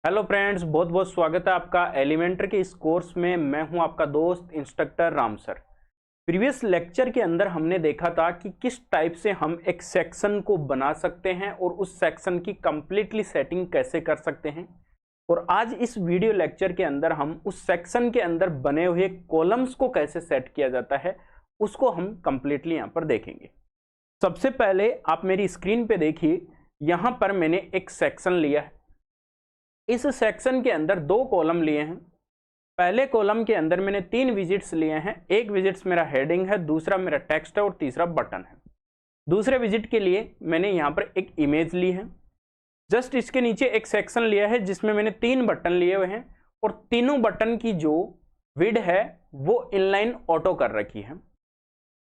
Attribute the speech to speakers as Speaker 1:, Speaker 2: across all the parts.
Speaker 1: Hello friends, बहुत बहुत स्वागत है आपका एलिमेंटर के इस कोर्स में। मैं हूं आपका दोस्त instructor Ram sir. Previous lecture के अंदर हमने देखा था कि किस टाइप से हम एक सेक्शन को बना सकते हैं और उस सेक्शन की कंप्लीटली सेटिंग कैसे कर सकते हैं। और आज इस वीडियो लेक्चर के अंदर हम उस सेक्शन के अंदर बने हुए कॉलम्स को कैसे सेट किया जाता है उसको हम कंप्लीटली यहाँ पर देखेंगे। सबसे पहले आप मेरी स्क्रीन पे देखिए, यहाँ पर मैंने एक सेक्शन लिया है। इस सेक्शन के अंदर दो कॉलम लिए हैं। पहले कॉलम के अंदर मैंने 3 विजिट्स लिए हैं। एक विजिट्स मेरा हेडिंग है, दूसरा मेरा टेक्स्ट है और तीसरा बटन है। दूसरे विजिट के लिए मैंने यहाँ पर एक इमेज ली है। जस्ट इसके नीचे एक सेक्शन लिया है जिसमें मैंने 3 बटन लिए हुए हैं और तीनों बटन की जो विड्थ है वो इनलाइन ऑटो कर रखी है।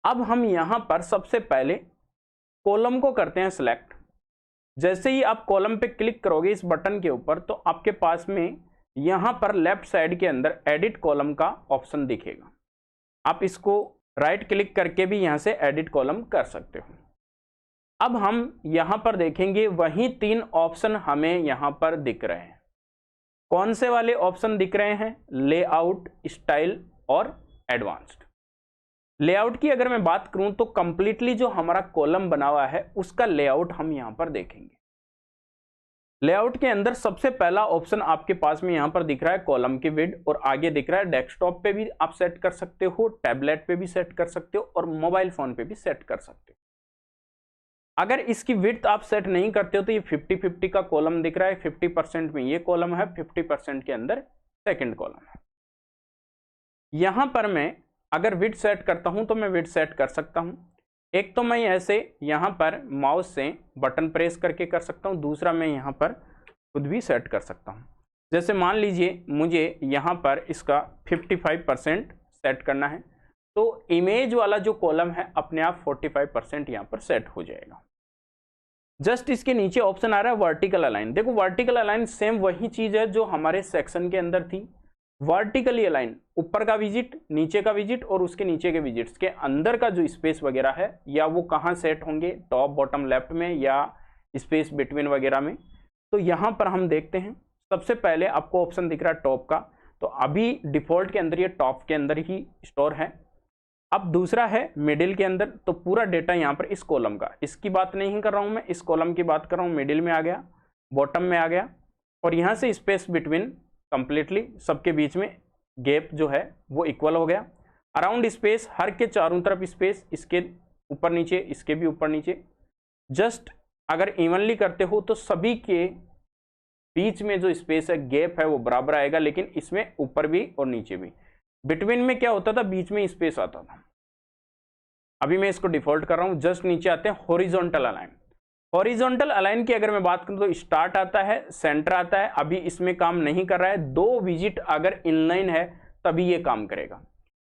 Speaker 1: अब हम यहाँ पर सबसे पहले कॉलम को करते हैं सिलेक्ट। जैसे ही आप कॉलम पे क्लिक करोगे इस बटन के ऊपर तो आपके पास में यहां पर लेफ्ट साइड के अंदर एडिट कॉलम का ऑप्शन दिखेगा। आप इसको राइट क्लिक करके भी यहां से एडिट कॉलम कर सकते हो। अब हम यहां पर देखेंगे वही 3 ऑप्शन हमें यहां पर दिख रहे हैं। कौन से वाले ऑप्शन दिख रहे हैं? लेआउट, स्टाइल और एडवांस्ड। लेआउट की अगर मैं बात करूं तो कंप्लीटली जो हमारा कॉलम बना हुआ है उसका लेआउट हम यहां पर देखेंगे। लेआउट के अंदर सबसे पहला ऑप्शन आपके पास में यहां पर दिख रहा है कॉलम की विड्थ, और आगे दिख रहा है डेस्कटॉप पे भी आप सेट कर सकते हो, टैबलेट पे भी सेट कर सकते हो और मोबाइल फोन पे भी सेट कर सकते हो। अगर इसकी विड्थ आप सेट नहीं करते हो तो ये 50-50 का कॉलम दिख रहा है। 50% में ये कॉलम है, 50% के अंदर सेकेंड कॉलम है। यहां पर मैं अगर विड्थ सेट करता हूं तो मैं विड्थ सेट कर सकता हूं। एक तो मैं ऐसे यहां पर माउस से बटन प्रेस करके कर सकता हूं, दूसरा मैं यहां पर खुद भी सेट कर सकता हूं। जैसे मान लीजिए मुझे यहां पर इसका 55% सेट करना है तो इमेज वाला जो कॉलम है अपने आप 45% यहां पर सेट हो जाएगा। जस्ट इसके नीचे ऑप्शन आ रहा है वर्टिकल अलाइन। देखो वर्टिकल अलाइन सेम वही चीज है जो हमारे सेक्शन के अंदर थी। वर्टिकली अलाइन, ऊपर का विजिट, नीचे का विजिट और उसके नीचे के विजिट्स के अंदर का जो स्पेस वगैरह है या वो कहाँ सेट होंगे, टॉप, बॉटम, लेफ्ट में या स्पेस बिटवीन वगैरह में। तो यहाँ पर हम देखते हैं सबसे पहले आपको ऑप्शन दिख रहा है टॉप का, तो अभी डिफॉल्ट के अंदर ये टॉप के अंदर ही स्टोर है। अब दूसरा है मिडिल के अंदर, तो पूरा डेटा यहाँ पर इस कॉलम का, इसकी बात नहीं कर रहा हूँ मैं, इस कॉलम की बात कर रहा हूँ। मिडिल में आ गया, बॉटम में आ गया और यहाँ से स्पेस बिटवीन कंप्लीटली सबके बीच में गैप जो है वो इक्वल हो गया। अराउंड स्पेस, हर के चारों तरफ स्पेस, इसके ऊपर नीचे, इसके भी ऊपर नीचे। जस्ट अगर इवनली करते हो तो सभी के बीच में जो स्पेस है, गैप है, वो बराबर आएगा, लेकिन इसमें ऊपर भी और नीचे भी। बिटवीन में क्या होता था, बीच में स्पेस आता था। अभी मैं इसको डिफॉल्ट कर रहा हूं। जस्ट नीचे आते हैं हॉरिजॉन्टल अलाइन। हॉरिजॉन्टल अलाइन की अगर मैं बात करूं तो स्टार्ट आता है, सेंटर आता है, अभी इसमें काम नहीं कर रहा है। 2 विजिट अगर इनलाइन है तभी ये काम करेगा।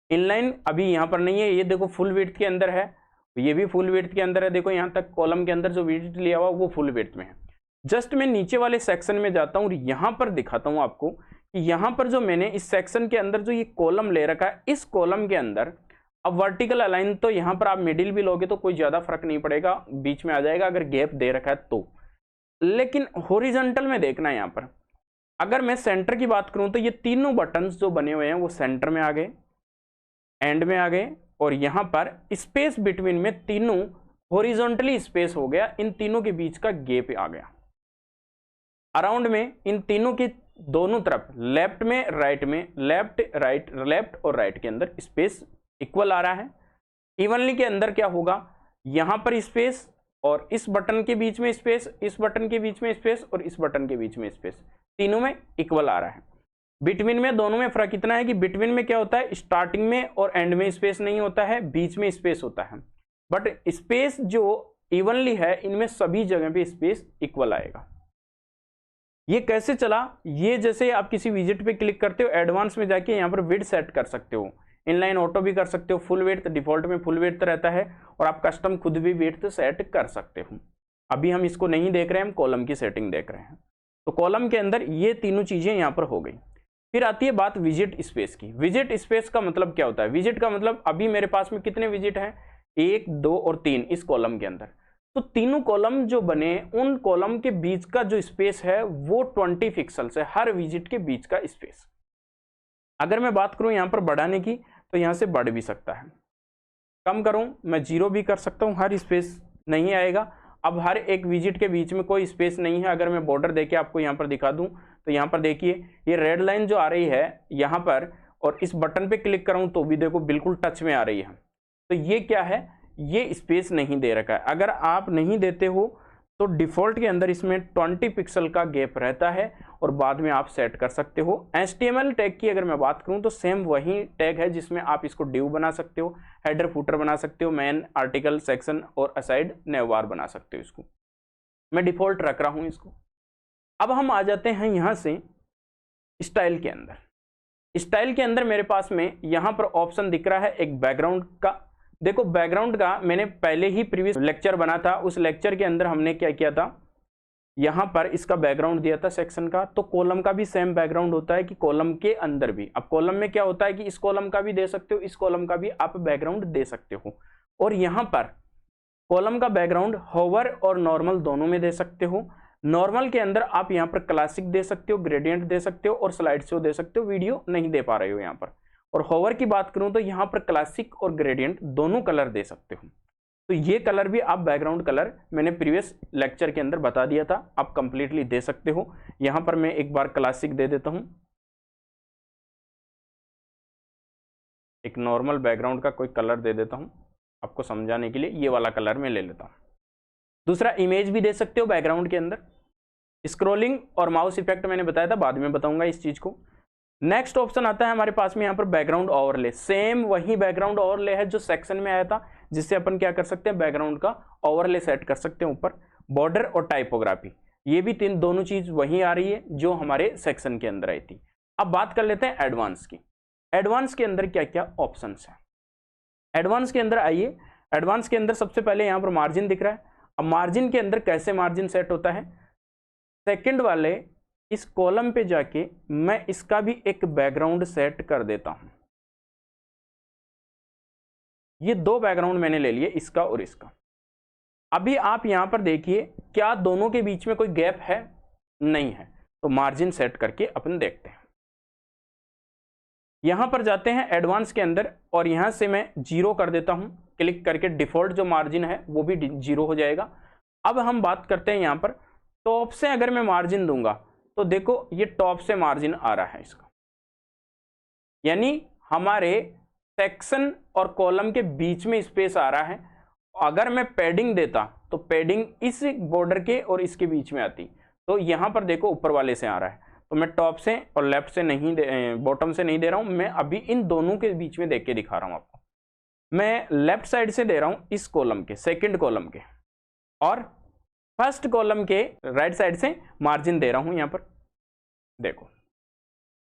Speaker 1: इनलाइन अभी यहां पर नहीं है। ये देखो फुल विड्थ के अंदर है, ये भी फुल विड्थ के अंदर है। देखो यहां तक कॉलम के अंदर जो विजिट लिया हुआ वो फुल विड्थ में है। जस्ट मैं नीचे वाले सेक्शन में जाता हूं और यहां पर दिखाता हूं आपको कि यहां पर जो मैंने इस सेक्शन के अंदर जो ये कॉलम ले रखा है, इस कॉलम के अंदर अब वर्टिकल अलाइन तो यहां पर आप मिडिल भी लोगे तो कोई ज्यादा फर्क नहीं पड़ेगा, बीच में आ जाएगा अगर गैप दे रखा है तो। लेकिन हॉरिजॉन्टल में देखना है, यहां पर अगर मैं सेंटर की बात करूं तो ये तीनों बटन्स जो बने हुए हैं वो सेंटर में आ गए, एंड में आ गए और यहां पर स्पेस बिटवीन में तीनों हॉरिजॉन्टली स्पेस हो गया। इन तीनों के बीच का गैप आ गया। अराउंड में इन तीनों के दोनों तरफ, लेफ्ट में, राइट में, लेफ्ट राइट, लेफ्ट और राइट के अंदर स्पेस इक्वल आ रहा है। इवनली के अंदर क्या होगा, यहां पर स्पेस और इस बटन के बीच में स्पेस, इस बटन के बीच में स्पेस और इस बटन के बीच में स्पेस, तीनों में इक्वल आ रहा है। बिटवीन में दोनों में फर्क इतना है कि बिटवीन में क्या होता है, स्टार्टिंग में और एंड में स्पेस नहीं होता है, बीच में स्पेस होता है। बट स्पेस जो इवनली है इनमें सभी जगह पे स्पेस इक्वल आएगा। ये कैसे चला, ये जैसे आप किसी विजिट पे क्लिक करते हो, एडवांस में जाके यहाँ पर विड्थ सेट कर सकते हो, इनलाइन ऑटो भी कर सकते हो, फुल विड्थ, डिफॉल्ट में फुल विड्थ रहता है और आप कस्टम खुद भी विड्थ सेट कर सकते हो। अभी हम इसको नहीं देख रहे हैं, हम कॉलम की सेटिंग देख रहे हैं। तो कॉलम के अंदर ये तीनों चीजें यहाँ पर हो गई। फिर आती है बात विजिट स्पेस की। विजिट स्पेस का मतलब क्या होता है? विजिट का मतलब अभी मेरे पास में कितने विजिट हैं, 1, 2 और 3 इस कॉलम के अंदर। तो तीनों कॉलम जो बने उन कॉलम के बीच का जो स्पेस है वो 20 पिक्सल्स है, हर विजिट के बीच का स्पेस। अगर मैं बात करूं यहां पर बढ़ाने की तो यहां से बढ़ भी सकता है, कम करूं मैं 0 भी कर सकता हूं, हर स्पेस नहीं आएगा। अब हर एक विजिट के बीच में कोई स्पेस नहीं है। अगर मैं बॉर्डर देके आपको यहाँ पर दिखा दूं तो यहाँ पर देखिए ये रेड लाइन जो आ रही है यहाँ पर, और इस बटन पे क्लिक कराऊं तो भी देखो बिल्कुल टच में आ रही है। तो ये क्या है, ये स्पेस नहीं दे रखा है। अगर आप नहीं देते हो तो डिफॉल्ट के अंदर इसमें 20 पिक्सल का गैप रहता है और बाद में आप सेट कर सकते हो। HTML टैग की अगर मैं बात करूं तो सेम वही टैग है जिसमें आप इसको डिव बना सकते हो, हेडर फुटर बना सकते हो, मेन, आर्टिकल, सेक्शन और असाइड, नेवबार बना सकते हो। इसको मैं डिफॉल्ट रख रहा हूं इसको। अब हम आ जाते हैं यहां से स्टाइल के अंदर। स्टाइल के अंदर मेरे पास में यहां पर ऑप्शन दिख रहा है एक बैकग्राउंड का। देखो बैकग्राउंड का मैंने पहले ही प्रीवियस लेक्चर बना था, उस लेक्चर के अंदर हमने क्या किया था, यहां पर इसका बैकग्राउंड दिया था सेक्शन का। तो कॉलम का भी सेम बैकग्राउंड होता है कि कॉलम के अंदर भी। अब कॉलम में क्या होता है कि इस कॉलम का भी दे सकते हो, इस कॉलम का भी आप बैकग्राउंड दे सकते हो। और यहां पर कॉलम का बैकग्राउंड होवर और नॉर्मल दोनों में दे सकते हो। नॉर्मल के अंदर आप यहां पर क्लासिक दे सकते हो, ग्रेडियंट दे सकते हो और स्लाइड शो दे सकते हो, वीडियो नहीं दे पा रहे हो यहां पर। और होवर की बात करूं तो यहां पर क्लासिक और ग्रेडियंट दोनों कलर दे सकते हो। तो ये कलर भी आप बैकग्राउंड कलर मैंने प्रीवियस लेक्चर के अंदर बता दिया था, आप कंप्लीटली दे सकते हो। यहां पर मैं एक बार क्लासिक दे देता हूं, एक नॉर्मल बैकग्राउंड का कोई कलर दे देता हूं आपको समझाने के लिए। ये वाला कलर मैं ले लेता हूं। दूसरा इमेज भी दे सकते हो बैकग्राउंड के अंदर। स्क्रॉलिंग और माउस इफेक्ट मैंने बताया था, बाद में बताऊंगा इस चीज को। नेक्स्ट ऑप्शन आता है हमारे पास में यहाँ पर बैकग्राउंड ओवरले। सेम वही बैकग्राउंड ओवरले है जो सेक्शन में आया था, जिससे अपन क्या कर सकते हैं, बैकग्राउंड का ओवरले सेट कर सकते हैं ऊपर। बॉर्डर और टाइपोग्राफी, ये भी दोनों चीज वही आ रही है जो हमारे सेक्शन के अंदर आई थी। अब बात कर लेते हैं एडवांस की। एडवांस के अंदर क्या क्या ऑप्शन है। एडवांस के अंदर आइए, एडवांस के अंदर सबसे पहले यहाँ पर मार्जिन दिख रहा है। अब मार्जिन के अंदर कैसे मार्जिन सेट होता है, सेकंड वाले इस कॉलम पे जाके मैं इसका भी एक बैकग्राउंड सेट कर देता हूं। ये दो बैकग्राउंड मैंने ले लिए, इसका और इसका। अभी आप यहां पर देखिए क्या दोनों के बीच में कोई गैप है, नहीं है। तो मार्जिन सेट करके अपन देखते हैं। यहां पर जाते हैं एडवांस के अंदर और यहां से मैं 0 कर देता हूं। क्लिक करके डिफॉल्ट जो मार्जिन है वो भी 0 हो जाएगा। अब हम बात करते हैं यहां पर टॉप से अगर मैं मार्जिन दूंगा तो देखो ये टॉप से मार्जिन आ रहा है इसका, यानी हमारे सेक्शन और कॉलम के बीच में स्पेस आ रहा है। अगर मैं पैडिंग देता तो पैडिंग इस बॉर्डर के और इसके बीच में आती। तो यहां पर देखो ऊपर वाले से आ रहा है, तो मैं टॉप से और लेफ्ट से नहीं बॉटम से नहीं दे रहा हूं, मैं अभी इन दोनों के बीच में देख के दिखा रहा हूं आपको। मैं लेफ्ट साइड से दे रहा हूं इस कॉलम के, सेकंड कॉलम के, और फर्स्ट कॉलम के राइट साइड से मार्जिन दे रहा हूं यहां पर। देखो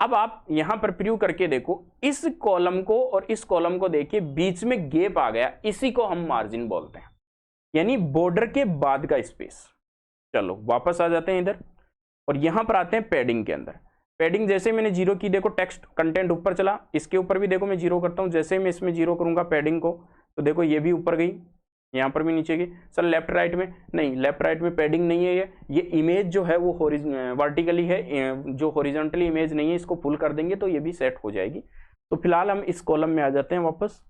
Speaker 1: अब आप यहां पर प्रीव्यू करके देखो, इस कॉलम को और इस कॉलम को देखिए बीच में गैप आ गया, इसी को हम मार्जिन बोलते हैं, यानी बॉर्डर के बाद का स्पेस। चलो वापस आ जाते हैं इधर और यहां पर आते हैं पैडिंग के अंदर। पैडिंग जैसे मैंने 0 की, देखो टेक्स्ट कंटेंट ऊपर चला, इसके ऊपर भी देखो मैं 0 करता हूं। जैसे मैं इसमें 0 करूंगा पैडिंग को तो देखो ये भी ऊपर गई, यहाँ पर भी नीचे गई। सर लेफ्ट राइट में नहीं, लेफ्ट राइट में पैडिंग नहीं है। ये इमेज जो है वो वर्टिकली है, जो हॉरिजॉन्टली इमेज नहीं है, इसको फुल कर देंगे तो ये भी सेट हो जाएगी। तो फिलहाल हम इस कॉलम में आ जाते हैं वापस।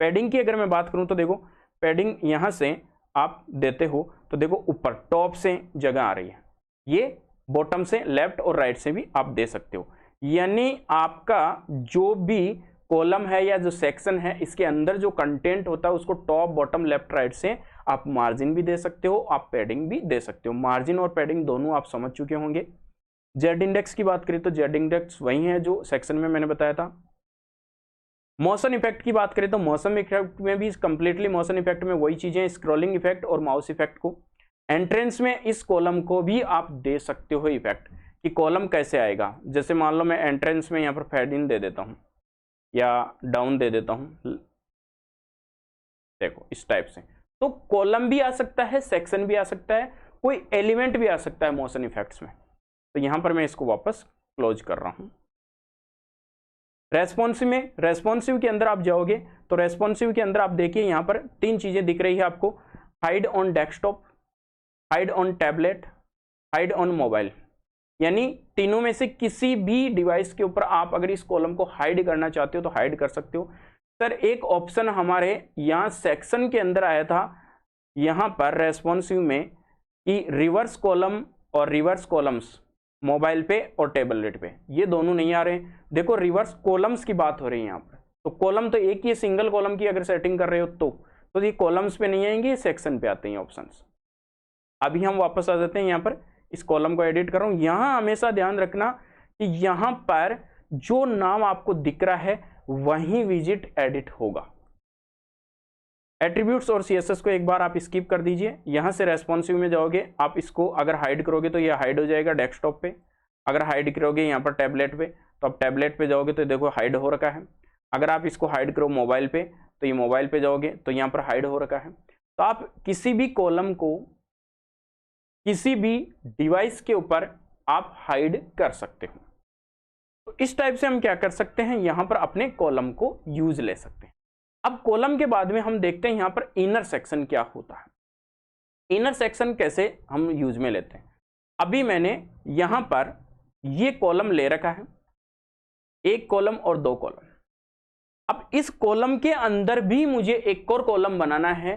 Speaker 1: पैडिंग की अगर मैं बात करूं तो देखो पैडिंग यहाँ से आप देते हो तो देखो ऊपर टॉप से जगह आ रही है, ये बॉटम से, लेफ्ट और राइट से भी आप दे सकते हो। यानी आपका जो भी कॉलम है या जो सेक्शन है इसके अंदर जो कंटेंट होता है उसको टॉप, बॉटम, लेफ्ट, राइट से आप मार्जिन भी दे सकते हो, आप पैडिंग भी दे सकते हो। मार्जिन और पैडिंग दोनों आप समझ चुके होंगे। जेड इंडेक्स की बात करें तो जेड इंडेक्स वही है जो सेक्शन में मैंने बताया था। मोशन इफेक्ट की बात करें तो मोशन इफेक्ट में भी कंप्लीटली मोशन इफेक्ट में वही चीजें, स्क्रॉलिंग इफेक्ट और माउस इफेक्ट को। एंट्रेंस में इस कॉलम को भी आप दे सकते हो इफेक्ट, कि कॉलम कैसे आएगा। जैसे मान लो मैं एंट्रेंस में यहाँ पर फेड इन दे देता हूँ या डाउन दे देता हूं, देखो इस टाइप से, तो कॉलम भी आ सकता है, सेक्शन भी आ सकता है, कोई एलिमेंट भी आ सकता है मोशन इफेक्ट्स में। तो यहां पर मैं इसको वापस क्लोज कर रहा हूं। रेस्पॉन्सिव में, रेस्पॉन्सिव के अंदर आप जाओगे तो रेस्पॉन्सिव के अंदर आप देखिए यहां पर 3 चीजें दिख रही है आपको। Hide on desktop, hide on tablet, hide on mobile, यानी तीनों में से किसी भी डिवाइस के ऊपर आप अगर इस कॉलम को हाइड करना चाहते हो तो हाइड कर सकते हो। सर एक ऑप्शन हमारे यहाँ सेक्शन के अंदर आया था, यहाँ पर रेस्पॉन्सिव में, कि रिवर्स कॉलम और रिवर्स कॉलम्स मोबाइल पे और टैबलेट पे, ये दोनों नहीं आ रहे। देखो रिवर्स कॉलम्स की बात हो रही है यहाँ पर, तो कॉलम तो एक ही, सिंगल कॉलम की अगर सेटिंग कर रहे हो तो ये कॉलम्स पे नहीं आएंगे, सेक्शन पे आते हैं ऑप्शंस। अभी हम वापस आ जाते हैं यहाँ पर, इस कॉलम को एडिट कर रहा हूँ। यहाँ हमेशा ध्यान रखना कि यहाँ पर जो नाम आपको दिख रहा है वही विजिट एडिट होगा। एट्रीब्यूट्स और सीएसएस को एक बार आप स्किप कर दीजिए। यहां से रेस्पॉन्सिव में जाओगे, आप इसको अगर हाइड करोगे तो ये हाइड हो जाएगा डेस्कटॉप पे। अगर हाइड करोगे यहाँ पर टैबलेट पे, तो आप टैबलेट पे जाओगे तो देखो हाइड हो रखा है। अगर आप इसको हाइड करो मोबाइल पे, तो ये मोबाइल पे जाओगे तो यहाँ पर हाइड हो रखा है। तो आप किसी भी कॉलम को किसी भी डिवाइस के ऊपर आप हाइड कर सकते हो। तो इस टाइप से हम क्या कर सकते हैं, यहाँ पर अपने कॉलम को यूज ले सकते हैं। अब कॉलम के बाद में हम देखते हैं यहाँ पर इनर सेक्शन क्या होता है। इनर सेक्शन कैसे हम यूज में लेते हैं। अभी मैंने यहाँ पर ये कॉलम ले रखा है, एक कॉलम और दो कॉलम। अब इस कॉलम के अंदर भी मुझे एक और कॉलम बनाना है,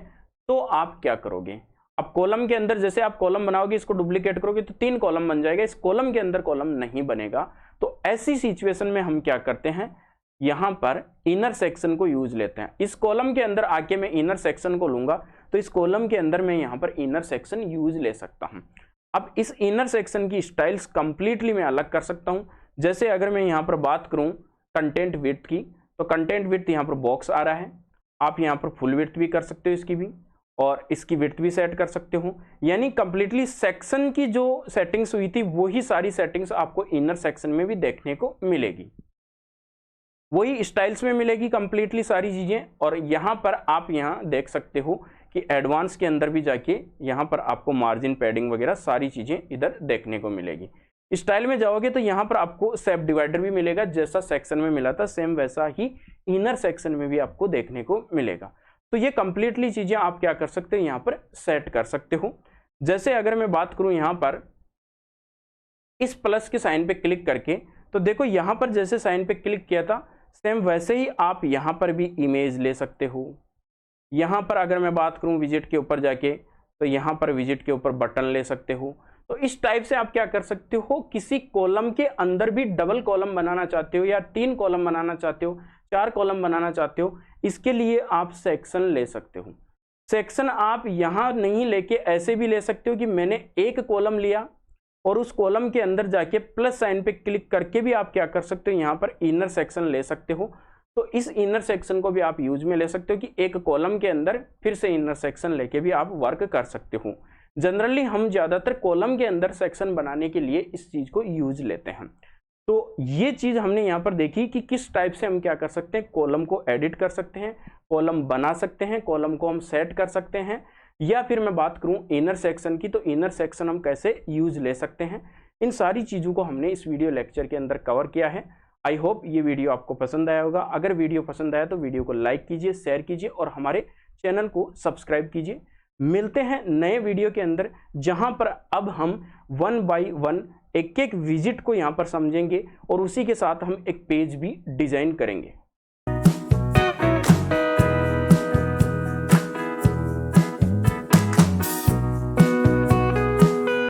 Speaker 1: तो आप क्या करोगे। अब कॉलम के अंदर जैसे आप कॉलम बनाओगे, इसको डुप्लीकेट करोगे तो 3 कॉलम बन जाएगा, इस कॉलम के अंदर कॉलम नहीं बनेगा। तो ऐसी सिचुएशन में हम क्या करते हैं, यहां पर इनर सेक्शन को यूज लेते हैं। इस कॉलम के अंदर आके मैं इनर सेक्शन को लूंगा, तो इस कॉलम के अंदर मैं यहां पर इनर सेक्शन यूज ले सकता हूं। अब इस इनर सेक्शन की स्टाइल्स कंप्लीटली मैं अलग कर सकता हूं। जैसे अगर मैं यहां पर बात करूं कंटेंट विड्थ की, तो कंटेंट विड्थ यहां पर बॉक्स आ रहा है, आप यहां पर फुल विड्थ भी कर सकते हो इसकी भी, और इसकी विड्थ भी सेट कर सकते हो। यानी कंप्लीटली सेक्शन की जो सेटिंग्स हुई थी वही सारी सेटिंग्स आपको इनर सेक्शन में भी देखने को मिलेगी, वही स्टाइल्स में मिलेगी कंप्लीटली सारी चीजें। और यहाँ पर आप यहाँ देख सकते हो कि एडवांस के अंदर भी जाके यहाँ पर आपको मार्जिन, पैडिंग वगैरह सारी चीजें इधर देखने को मिलेगी। स्टाइल में जाओगे तो यहाँ पर आपको सेप डिवाइडर भी मिलेगा, जैसा सेक्शन में मिला था सेम वैसा ही इनर सेक्शन में भी आपको देखने को मिलेगा। तो ये कंप्लीटली चीजें आप क्या कर सकते हो, यहाँ पर सेट कर सकते हो। जैसे अगर मैं बात करूं यहाँ पर इस प्लस के साइन पे क्लिक करके, तो देखो यहाँ पर जैसे साइन पे क्लिक किया था सेम वैसे ही आप यहाँ पर भी इमेज ले सकते हो। यहाँ पर अगर मैं बात करूं विजिट के ऊपर जाके, तो यहाँ पर विजिट के ऊपर बटन ले सकते हो। तो इस टाइप से आप क्या कर सकते हो, किसी कॉलम के अंदर भी डबल कॉलम बनाना चाहते हो या 3 कॉलम बनाना चाहते हो, 4 कॉलम बनाना चाहते हो, इसके लिए आप सेक्शन ले सकते हो। सेक्शन आप यहाँ नहीं लेके ऐसे भी ले सकते हो कि मैंने एक कॉलम लिया और उस कॉलम के अंदर जाके प्लस साइन पे क्लिक करके भी आप क्या कर सकते हो, यहाँ पर इनर सेक्शन ले सकते हो। तो इस इनर सेक्शन को भी आप यूज में ले सकते हो कि एक कॉलम के अंदर फिर से इनर सेक्शन लेके भी आप वर्क कर सकते हो। जनरली हम ज्यादातर कॉलम के अंदर सेक्शन बनाने के लिए इस चीज को यूज लेते हैं। तो ये चीज हमने यहाँ पर देखी कि किस टाइप से हम क्या कर सकते हैं, कॉलम को एडिट कर सकते हैं, कॉलम बना सकते हैं, कॉलम को हम सेट कर सकते हैं। या फिर मैं बात करूं इनर सेक्शन की, तो इनर सेक्शन हम कैसे यूज ले सकते हैं, इन सारी चीजों को हमने इस वीडियो लेक्चर के अंदर कवर किया है। आई होप ये वीडियो आपको पसंद आया होगा। अगर वीडियो पसंद आया तो वीडियो को लाइक कीजिए, शेयर कीजिए और हमारे चैनल को सब्सक्राइब कीजिए। मिलते हैं नए वीडियो के अंदर, जहां पर अब हम 1 बाय 1 एक एक विजिट को यहां पर समझेंगे और उसी के साथ हम एक पेज भी डिजाइन करेंगे।